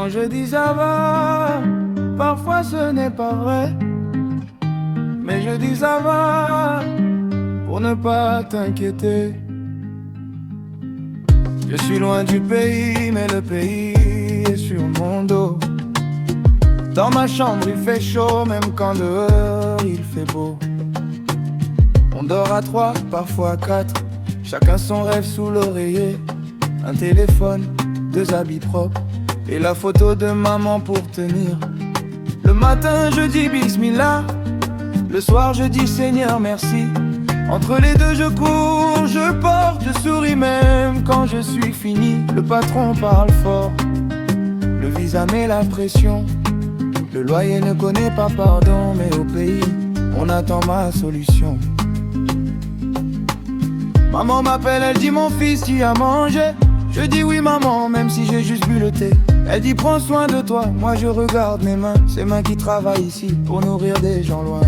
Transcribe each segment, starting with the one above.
Quand je dis ça va, parfois ce n'est pas vrai. Mais je dis ça va, pour ne pas t'inquiéter. Je suis loin du pays, mais le pays est sur mon dos. Dans ma chambre il fait chaud, même quand dehors il fait beau. On dort à 3, parfois à 4, chacun son rêve sous l'oreiller. Un téléphone, 2 habits propres et la photo de maman pour tenir. Le matin je dis bismillah, le soir je dis Seigneur merci. Entre les deux je cours, je porte, je souris même quand je suis fini. Le patron parle fort, le visa met la pression. Le loyer ne connaît pas pardon, mais au pays, on attend ma solution. Maman m'appelle, elle dit mon fils, tu as mangé? Je dis oui maman, même si j'ai juste bu le thé. Elle dit prends soin de toi, moi je regarde mes mains. Ces mains qui travaillent ici pour nourrir des gens loin.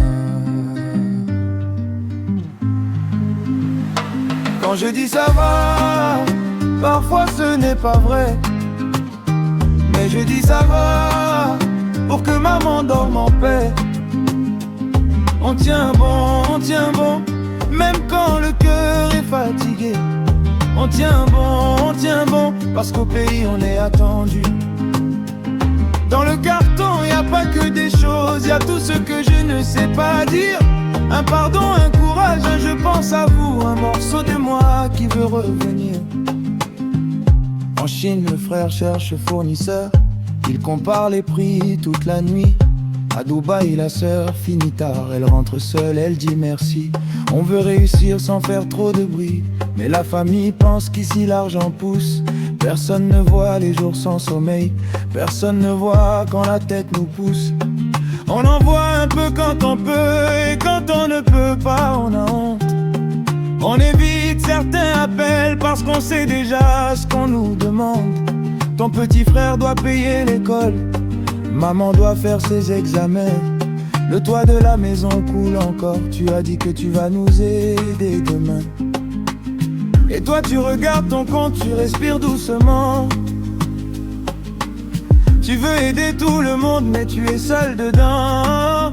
Quand je dis ça va, parfois ce n'est pas vrai. Mais je dis ça va, pour que maman dorme en paix. On tient bon, même quand le cœur est fatigué. On tient bon, parce qu'au pays on est attendu. Dans le carton y a pas que des choses, y a tout ce que je ne sais pas dire. Un pardon, un courage, un je pense à vous, un morceau de moi qui veut revenir. En Chine le frère cherche fournisseur, il compare les prix toute la nuit. À Dubaï la sœur finit tard, elle rentre seule, elle dit merci. On veut réussir sans faire trop de bruit, mais la famille pense qu'ici l'argent pousse. Personne ne voit les jours sans sommeil, personne ne voit quand la tête nous pousse. On en voit un peu quand on peut, et quand on ne peut pas on a honte. On évite certains appels parce qu'on sait déjà ce qu'on nous demande. Ton petit frère doit payer l'école, maman doit faire ses examens. Le toit de la maison coule encore, tu as dit que tu vas nous aider demain. Et toi tu regardes ton compte, tu respires doucement. Tu veux aider tout le monde mais tu es seul dedans.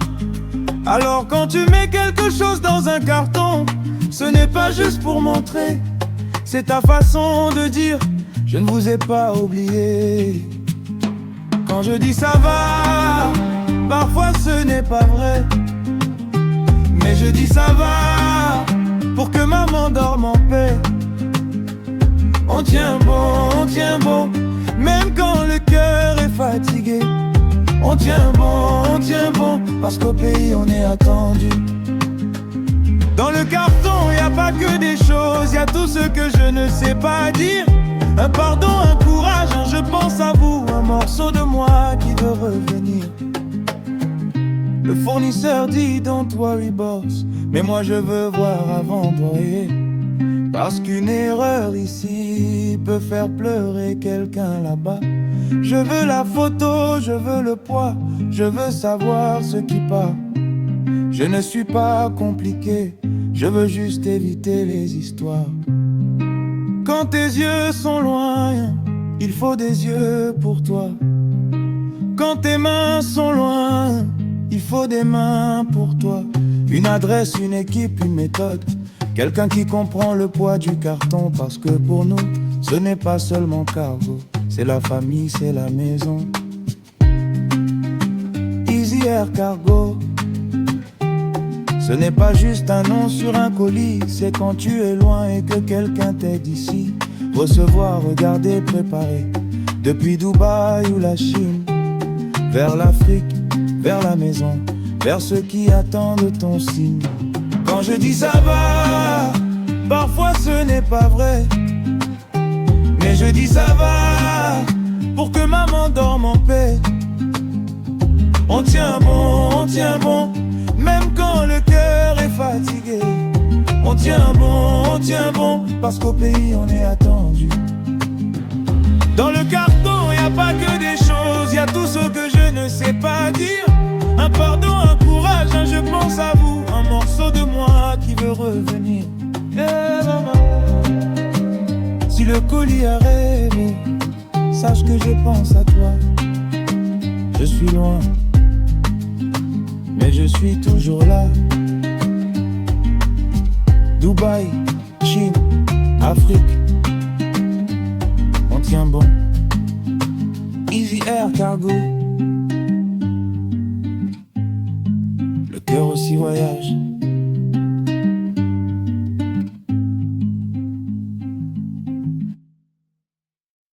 Alors quand tu mets quelque chose dans un carton, ce n'est pas juste pour montrer, c'est ta façon de dire je ne vous ai pas oublié. Quand je dis ça va, parfois ce n'est pas vrai. Mais je dis ça va, pour que maman dorme en paix. On tient bon, même quand le cœur est fatigué. On tient bon, parce qu'au pays on est attendu. Dans le carton y a pas que des choses, y a tout ce que je ne sais pas dire. Un pardon, un courage, un je pense à vous, un morceau de moi qui veut revenir. Le fournisseur dit don't worry boss, mais moi je veux voir avant d'envoyer. Parce qu'une erreur ici peut faire pleurer quelqu'un là-bas. Je veux la photo, je veux le poids, je veux savoir ce qui part. Je ne suis pas compliqué, je veux juste éviter les histoires. Quand tes yeux sont loin, il faut des yeux pour toi. Quand tes mains sont loin, il faut des mains pour toi. Une adresse, une équipe, une méthode. Quelqu'un qui comprend le poids du carton. Parce que pour nous, ce n'est pas seulement cargo, c'est la famille, c'est la maison. Easy Air Cargo, ce n'est pas juste un nom sur un colis, c'est quand tu es loin et que quelqu'un t'aide ici. Recevoir, regarder, préparer, depuis Dubaï ou la Chine, vers l'Afrique, vers la maison, vers ceux qui attendent ton signe. Quand je dis ça va, parfois ce n'est pas vrai. Mais je dis ça va, pour que maman dorme en paix. On tient bon, même quand le cœur est fatigué. On tient bon, parce qu'au pays on est attendu. Dans le carton y a pas que des choses, y a tout ce que je ne sais pas dire. Un pardon, un courage, un je pense à vous, un morceau de moi qui veut revenir. Si le colis a rêvé, sache que je pense à toi. Je suis loin, mais je suis toujours là. Dubaï, Chine, Afrique, on tient bon. Easy Air Cargo, le cœur aussi voyage.